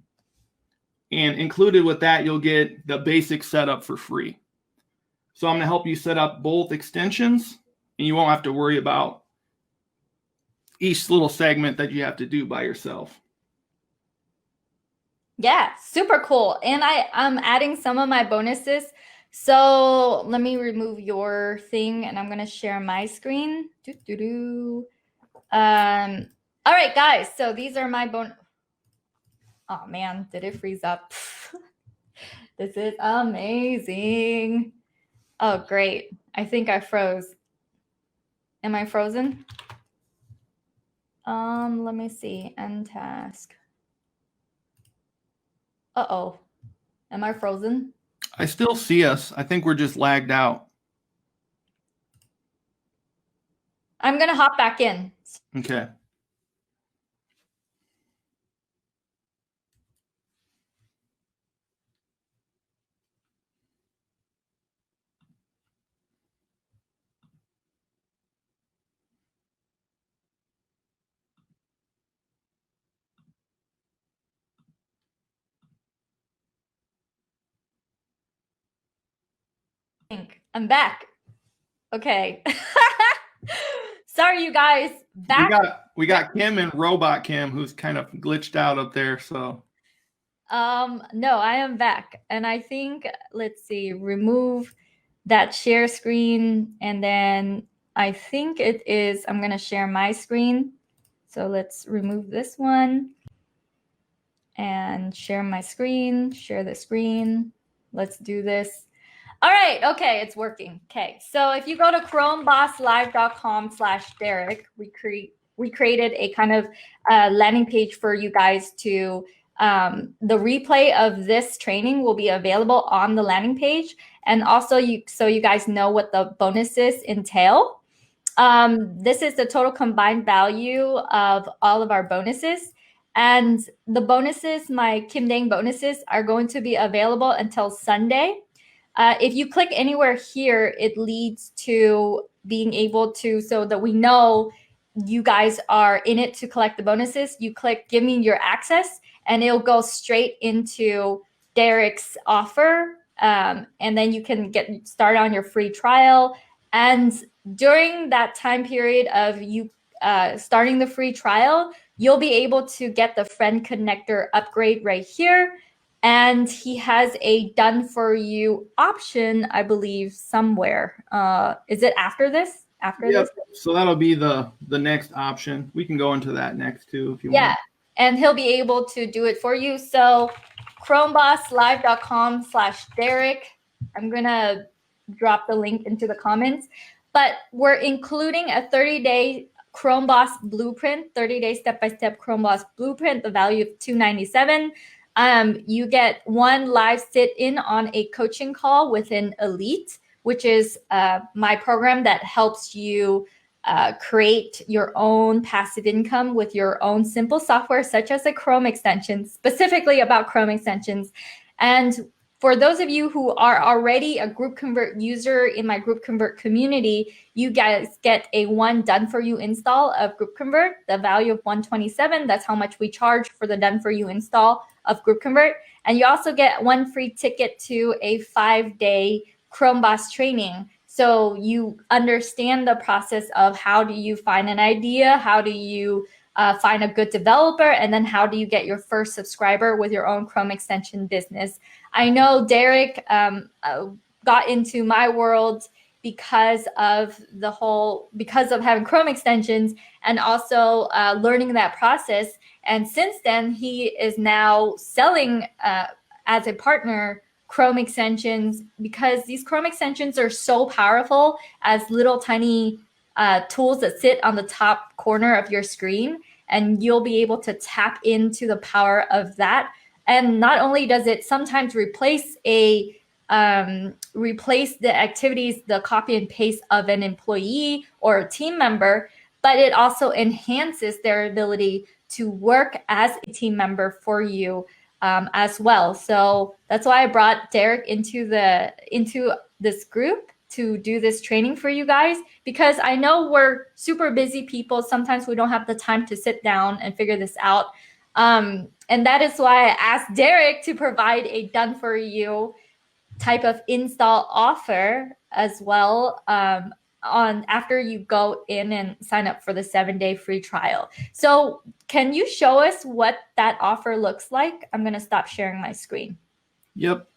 And included with that, you'll get the basic setup for free. So I'm going to help you set up both extensions, and you won't have to worry about each little segment that you have to do by yourself. Yeah, super cool. And I'm adding some of my bonuses. So let me remove your thing and I'm going to share my screen. All right, guys. So these are my bonus. Oh man, did it freeze up? This is amazing. Oh, great. I think I froze. Am I frozen? Let me see. End task. Uh-oh. Am I frozen? I still see us. I think we're just lagged out. I'm going to hop back in. Okay. I'm back. Okay. Sorry, you guys. Back. We got Kim and Robot Kim, who's kind of glitched out up there. So. No, I am back, and I think let's see, remove that share screen, and then I think it is. I'm gonna share my screen. So let's remove this one and share my screen. Share the screen. Let's do this. All right, okay, it's working. Okay, so if you go to chromebosslive.com/Derek, we created a kind of landing page for you guys to the replay of this training will be available on the landing page. And also so you guys know what the bonuses entail. This is the total combined value of all of our bonuses. And the bonuses, my Kim Dang bonuses, are going to be available until Sunday. If you click anywhere here, it leads to being able to, so that we know you guys are in it to collect the bonuses, you click give me your access and it'll go straight into Derek's offer. And then you can get started on your free trial. And during that time period of you starting the free trial, you'll be able to get the friend connector upgrade right here. And he has a done for you option, I believe, somewhere. Is it after this? After this? So that'll be the next option. We can go into that next too if you want. Yeah, and he'll be able to do it for you. So ChromeBossLive.com/Derek. I'm gonna drop the link into the comments. But we're including a 30-day ChromeBoss blueprint, 30-day step-by-step ChromeBoss blueprint, the value of $297. You get one live sit-in on a coaching call with an elite, which is my program that helps you create your own passive income with your own simple software, such as a Chrome extension, specifically about Chrome extensions. And for those of you who are already a GroupConvert user in my GroupConvert community, you guys get a one done for you install of GroupConvert, the value of $127. That's how much we charge for the done for you install of GroupConvert. And you also get one free ticket to a 5-day ChromeBoss training. So you understand the process of how do you find an idea, how do you find a good developer, and then how do you get your first subscriber with your own Chrome extension business. I know Derek got into my world because of having Chrome extensions and also learning that process. And since then, he is now selling as a partner Chrome extensions, because these Chrome extensions are so powerful as little tiny tools that sit on the top corner of your screen, and you'll be able to tap into the power of that. And not only does it sometimes replace the activities, the copy and paste of an employee or a team member, but it also enhances their ability to work as a team member for you as well. So that's why I brought Derek into this group to do this training for you guys, because I know we're super busy people. Sometimes we don't have the time to sit down and figure this out. And that is why I asked Derek to provide a done for you type of install offer as well after you go in and sign up for the 7-day free trial. So can you show us what that offer looks like? I'm going to stop sharing my screen. Yep.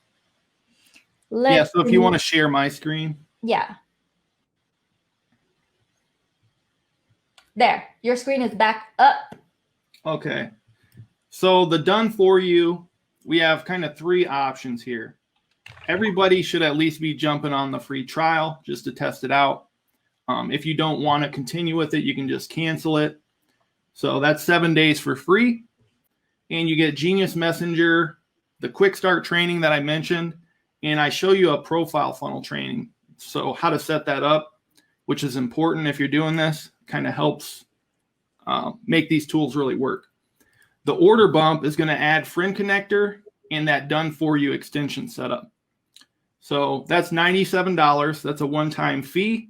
So if you want to share my screen. Yeah. There, your screen is back up. Okay. So the done for you, we have kind of 3 options here. Everybody should at least be jumping on the free trial just to test it out. If you don't want to continue with it, you can just cancel it. So that's 7 days for free. And you get Genius Messenger, the quick start training that I mentioned, and I show you a profile funnel training. So how to set that up, which is important if you're doing this, kind of helps make these tools really work. The order bump is going to add friend connector and that done for you extension setup. So that's $97. That's a one-time fee.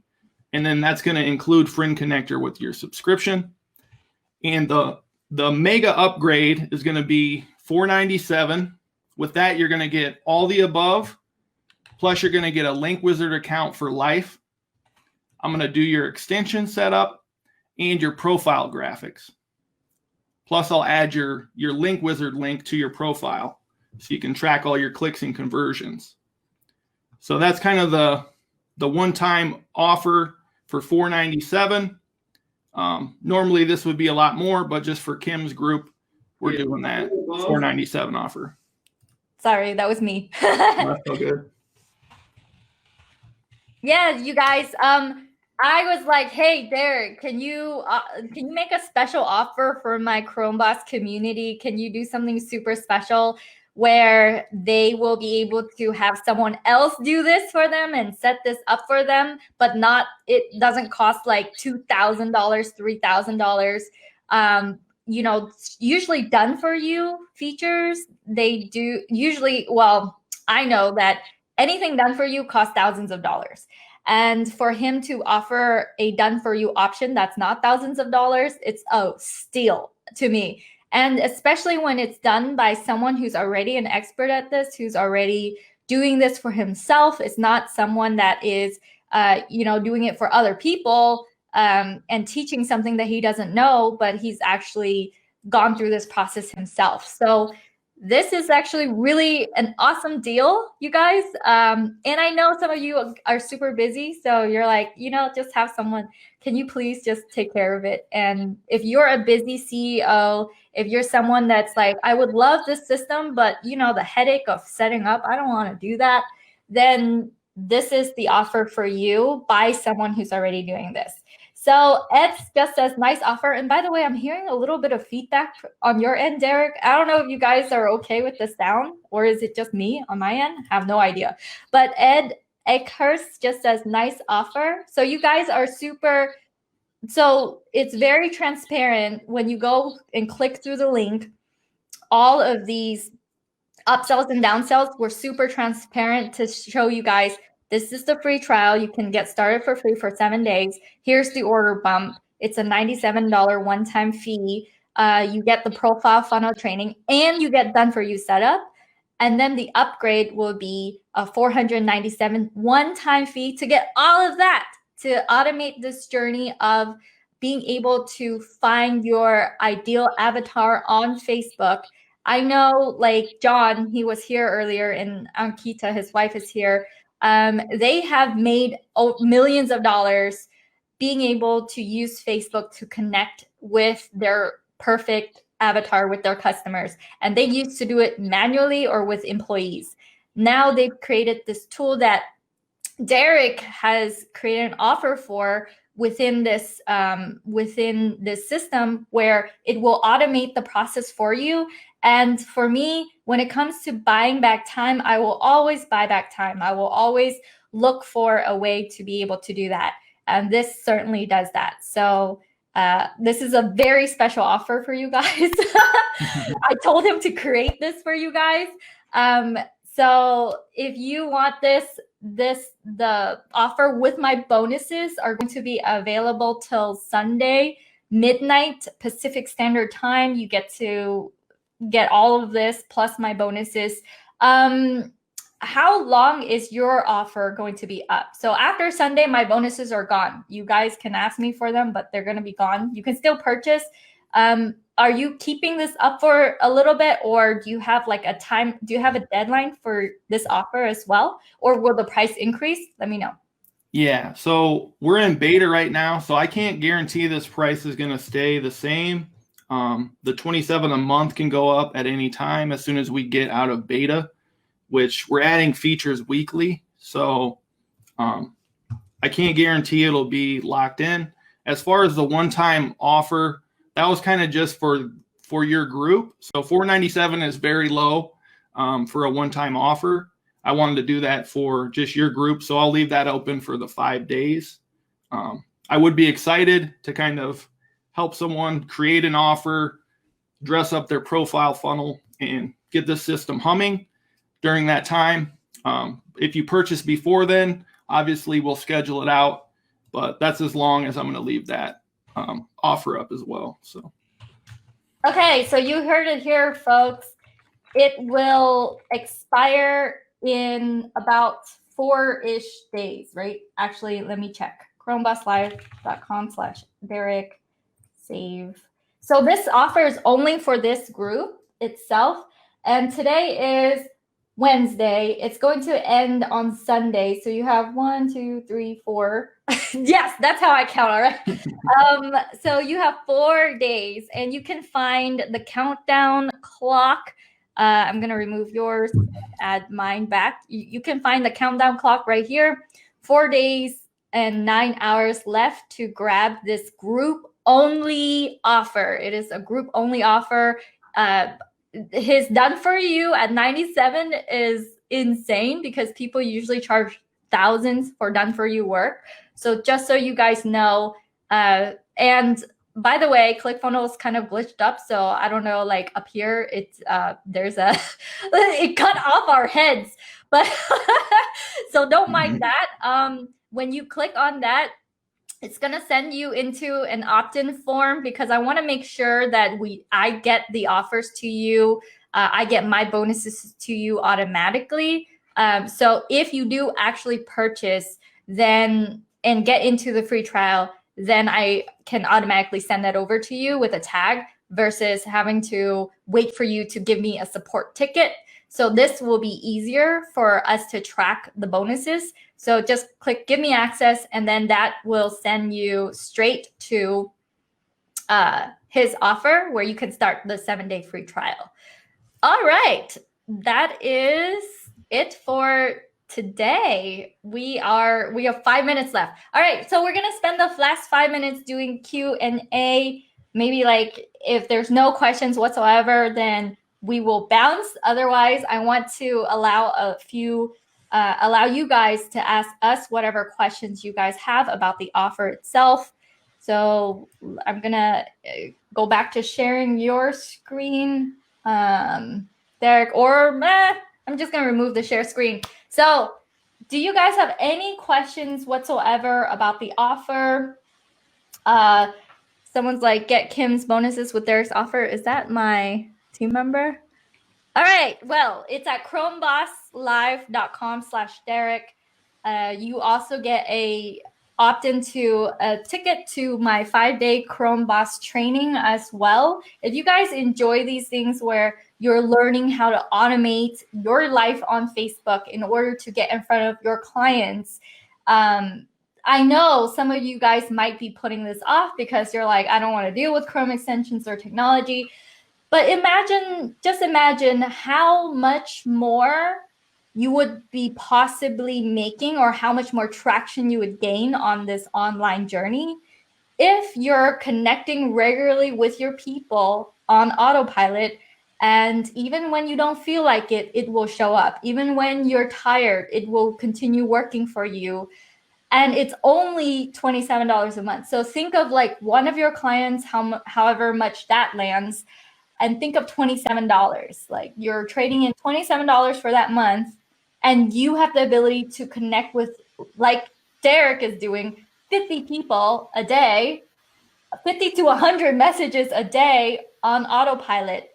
And then that's going to include friend connector with your subscription. And the mega upgrade is going to be $497. With that, you're going to get all the above. Plus, you're going to get a Link Wizard account for life. I'm going to do your extension setup and your profile graphics. Plus, I'll add your Link Wizard link to your profile so you can track all your clicks and conversions. So that's kind of the one-time offer for $497. Normally, this would be a lot more, but just for Kim's group, we're doing that $497 offer. Sorry, that was me. That's so good. Yeah, you guys, I was like, hey, Derek, can you make a special offer for my ChromeBoss community? Can you do something super special where they will be able to have someone else do this for them and set this up for them, but not, it doesn't cost like $2,000, $3,000. You know, usually done for you features, they do usually, well, I know that anything done for you costs thousands of dollars. And for him to offer a done for you option that's not thousands of dollars, it's a steal to me. And especially when it's done by someone who's already an expert at this, who's already doing this for himself. It's not someone that is, doing it for other people and teaching something that he doesn't know, but he's actually gone through this process himself. So this is actually really an awesome deal, you guys. And I know some of you are super busy, so you're like, just have someone. Can you please just take care of it? And if you're a busy CEO, if you're someone that's like, I would love this system, but the headache of setting up, I don't want to do that, then this is the offer for you by someone who's already doing this. So Ed just says, nice offer. And by the way, I'm hearing a little bit of feedback on your end, Derek. I don't know if you guys are okay with the sound, or is it just me on my end? I have no idea. But Ed Eckhurst just says, nice offer. So you guys are super, so it's very transparent when you go and click through the link. All of these upsells and downsells were super transparent to show you guys, this is the free trial. You can get started for free for 7 days. Here's the order bump. It's a $97 one-time fee. You get the profile funnel training and you get done for you setup. And then the upgrade will be a $497 one-time fee to get all of that, to automate this journey of being able to find your ideal avatar on Facebook. I know, like John, he was here earlier, and Ankita, his wife, is here. They have made millions of dollars being able to use Facebook to connect with their perfect avatar with their customers. And they used to do it manually or with employees. Now they've created this tool that Derek has created an offer for within this system, where it will automate the process for you. And for me, when it comes to buying back time, I will always buy back time. I will always look for a way to be able to do that. And this certainly does that. So this is a very special offer for you guys. I told him to create this for you guys. So if you want the offer with my bonuses are going to be available till Sunday, midnight Pacific Standard Time. You get to get all of this plus my bonuses. How long is your offer going to be up? So after Sunday, my bonuses are gone. You guys can ask me for them, but they're going to be gone. You can still purchase. Are you keeping this up for a little bit, or do you have like a time? Do you have a deadline for this offer as well, or will the price increase? Let me know. Yeah, so we're in beta right now, so I can't guarantee this price is going to stay the same. The $27 a month can go up at any time as soon as we get out of beta, which we're adding features weekly. So I can't guarantee it'll be locked in. As far as the one-time offer, that was kind of just for your group. So $497 is very low for a one-time offer. I wanted to do that for just your group, so I'll leave that open for the 5 days. I would be excited to kind of help someone create an offer, dress up their profile funnel, and get the system humming during that time. If you purchase before then, obviously we'll schedule it out, but that's as long as I'm going to leave that offer up as well. So okay, so you heard it here, folks. It will expire in about 4-ish days, right? Actually, let me check. ChromeBossLive.com/Derek save. So this offer is only for this group itself, and today is Wednesday. It's going to end on Sunday. So you have 1, 2, 3, 4. Yes, that's how I count. All right. So you have 4 days, and you can find the countdown clock. I'm going to remove yours, add mine back. You can find the countdown clock right here. 4 days 9 hours left to grab this group only offer. It is a group only offer. His done for you at 97 is insane because people usually charge thousands for done for you work. So just so you guys know, and by the way, ClickFunnels kind of glitched up, so I don't know, like up here, it's there's a it cut off our heads, but so don't mind that. When you click on that, it's gonna send you into an opt-in form because I want to make sure that I get the offers to you, I get my bonuses to you automatically. So if you do actually purchase, then and get into the free trial, then I can automatically send that over to you with a tag versus having to wait for you to give me a support ticket. So this will be easier for us to track the bonuses. So just click give me access, and then that will send you straight to his offer where you can start the 7-day free trial. All right, that is it for today. We have 5 minutes left. All right, so we're gonna spend the last 5 minutes doing Q&A. Maybe like if there's no questions whatsoever, then we will bounce. Otherwise, I want to allow you guys to ask us whatever questions you guys have about the offer itself. So I'm gonna go back to sharing your screen, Derek, or I'm just gonna remove the share screen. So do you guys have any questions whatsoever about the offer? Someone's like, get Kim's bonuses with Derek's offer. Is that my team member? All right, well, it's at chromebosslive.com/Derek. You also get a opt-in to a ticket to my 5-day ChromeBoss training as well. If you guys enjoy these things where you're learning how to automate your life on Facebook in order to get in front of your clients, I know some of you guys might be putting this off because you're like, I don't want to deal with Chrome extensions or technology. But just imagine how much more you would be possibly making, or how much more traction you would gain on this online journey if you're connecting regularly with your people on autopilot. And even when you don't feel like it, it will show up. Even when you're tired, it will continue working for you. And it's only $27 a month. So think of like one of your clients, however much that lands, and think of $27. Like you're trading in $27 for that month, and you have the ability to connect with, like Derek is doing, 50 people a day, 50 to 100 messages a day on autopilot.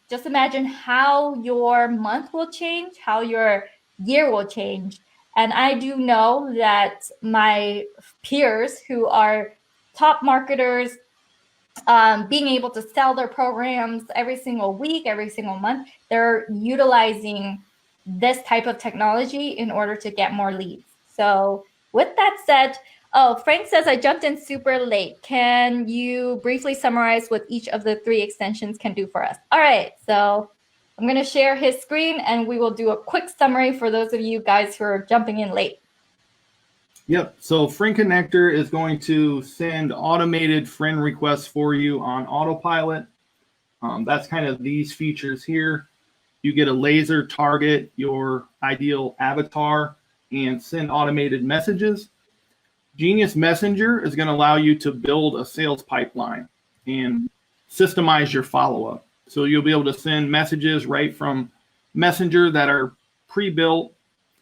Just imagine how your month will change, how your year will change. And I do know that my peers who are top marketers, being able to sell their programs every single week, every single month, they're utilizing this type of technology in order to get more leads. So with that said, oh, Frank says, I jumped in super late. Can you briefly summarize what each of the 3 extensions can do for us? All right, so I'm going to share his screen and we will do a quick summary for those of you guys who are jumping in late. Yep. So Friend Connector is going to send automated friend requests for you on autopilot. That's kind of these features here. You get a laser target your ideal avatar and send automated messages. Genius Messenger is going to allow you to build a sales pipeline and systemize your follow-up. So you'll be able to send messages right from Messenger that are pre-built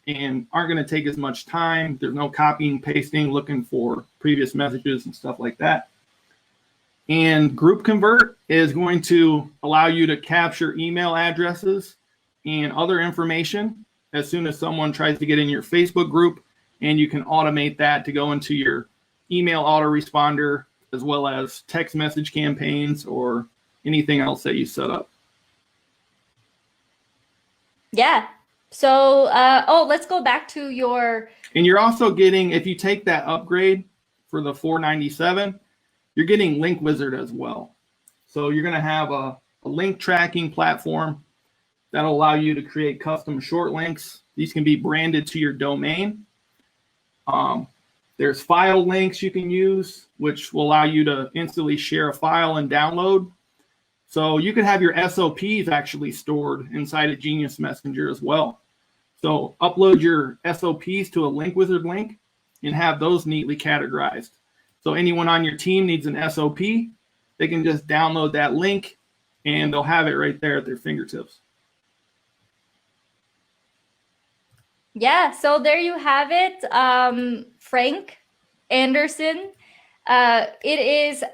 and aren't going to take as much time. There's no copying, pasting, looking for previous messages and stuff like that. And QuickLinkConvert is going to allow you to capture email addresses and other information as soon as someone tries to get in your Facebook group, and you can automate that to go into your email autoresponder as well as text message campaigns or anything else that you set up. Yeah. So, let's go back to your... And you're also getting, if you take that upgrade for the $497, you're getting Link Wizard as well. So you're going to have a link tracking platform that'll allow you to create custom short links. These can be branded to your domain. There's file links you can use, which will allow you to instantly share a file and download. So you can have your SOPs actually stored inside of Genius Messenger as well. So upload your SOPs to a link wizard link and have those neatly categorized. So anyone on your team needs an SOP, they can just download that link and they'll have it right there at their fingertips. Yeah, so there you have it, Frank Anderson. It is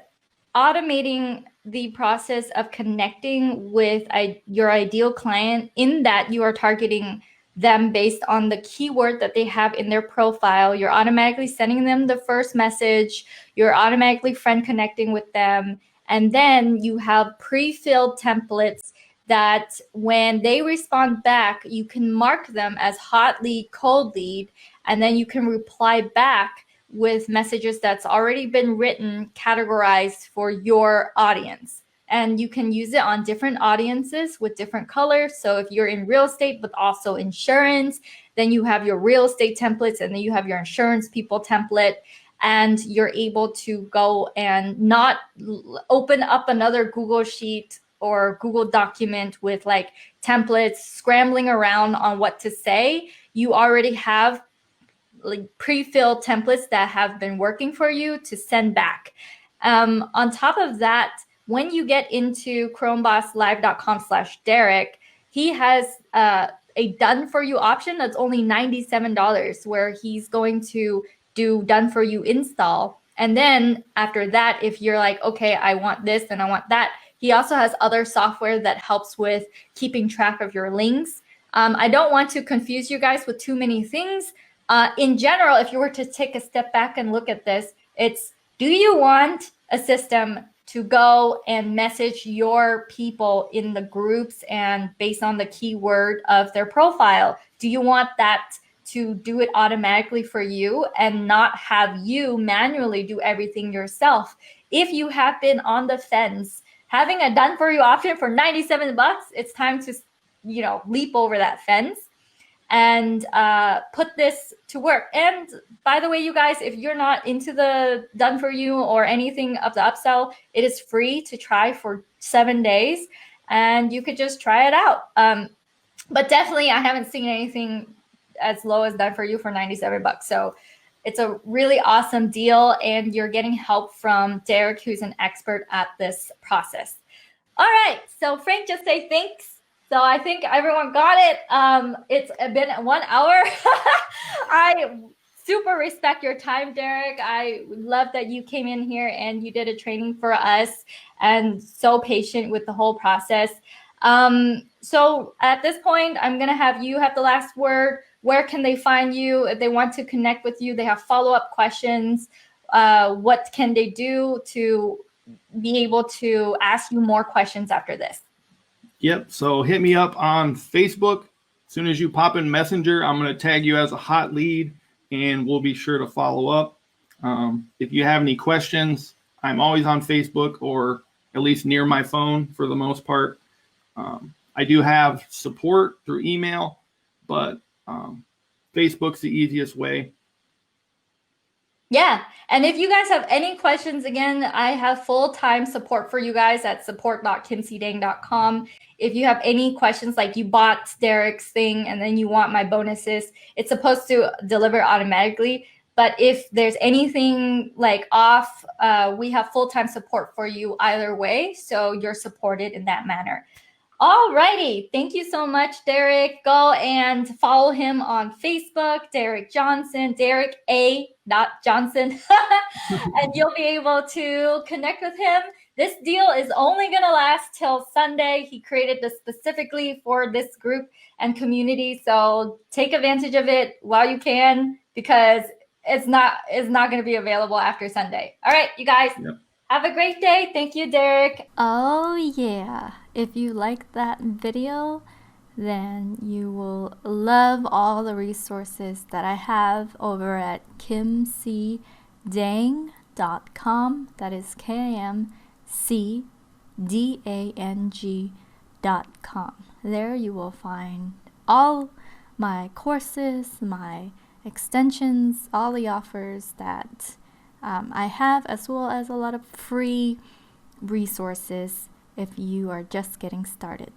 automating the process of connecting with your ideal client, in that you are targeting them based on the keyword that they have in their profile. You're automatically sending them the first message. You're automatically friend connecting with them. And then you have pre-filled templates that when they respond back, you can mark them as hot lead, cold lead, and then you can reply back with messages that's already been written, categorized for your audience. And you can use it on different audiences with different colors. So if you're in real estate, but also insurance, then you have your real estate templates, and then you have your insurance people template. And you're able to go and not open up another Google Sheet or Google document with like templates, scrambling around on what to say. You already have like pre-filled templates that have been working for you to send back. On top of that, when you get into ChromeBossLive.com/Derek, he has a done for you option that's only $97, where he's going to do done for you install. And then after that, if you're like, okay, I want this and I want that, he also has other software that helps with keeping track of your links. I don't want to confuse you guys with too many things. In general, if you were to take a step back and look at this, it's, do you want a system to go and message your people in the groups and based on the keyword of their profile? Do you want that to do it automatically for you and not have you manually do everything yourself? If you have been on the fence, having a done for you option for $97, it's time to, leap over that fence and put this to work. And by the way, you guys, if you're not into the done for you or anything of the upsell, it is free to try for 7 days, and you could just try it out. But definitely, I haven't seen anything as low as done for you for $97. So it's a really awesome deal, and you're getting help from Derek, who's an expert at this process. All right, so Frank, just say thanks. So I think everyone got it. It's been 1 hour. I super respect your time, Derek. I love that you came in here and you did a training for us and so patient with the whole process. So at this point, I'm going to have you have the last word. Where can they find you if they want to connect with you? They have follow-up questions. What can they do to be able to ask you more questions after this? Yep. So hit me up on Facebook. As soon as you pop in Messenger, I'm going to tag you as a hot lead, and we'll be sure to follow up. If you have any questions, I'm always on Facebook, or at least near my phone for the most part. I do have support through email, but Facebook's the easiest way. Yeah. And if you guys have any questions, again, I have full-time support for you guys at support.kimseedang.com. If you have any questions, like you bought Derek's thing and then you want my bonuses, it's supposed to deliver automatically. But if there's anything like off, we have full-time support for you either way. So you're supported in that manner. All righty. Thank you so much, Derek. Go and follow him on Facebook, Derek Johnson, Derek A. Johnson, and you'll be able to connect with him. This deal is only going to last till Sunday. He created this specifically for this group and community. So take advantage of it while you can, because it's not going to be available after Sunday. All right, you guys. Yep. Have a great day. Thank you, Derek. Oh, yeah. If you like that video, then you will love all the resources that I have over at kimcdang.com. That is KIMCDANG.com. There you will find all my courses, my extensions, all the offers that I have, as well as a lot of free resources if you are just getting started.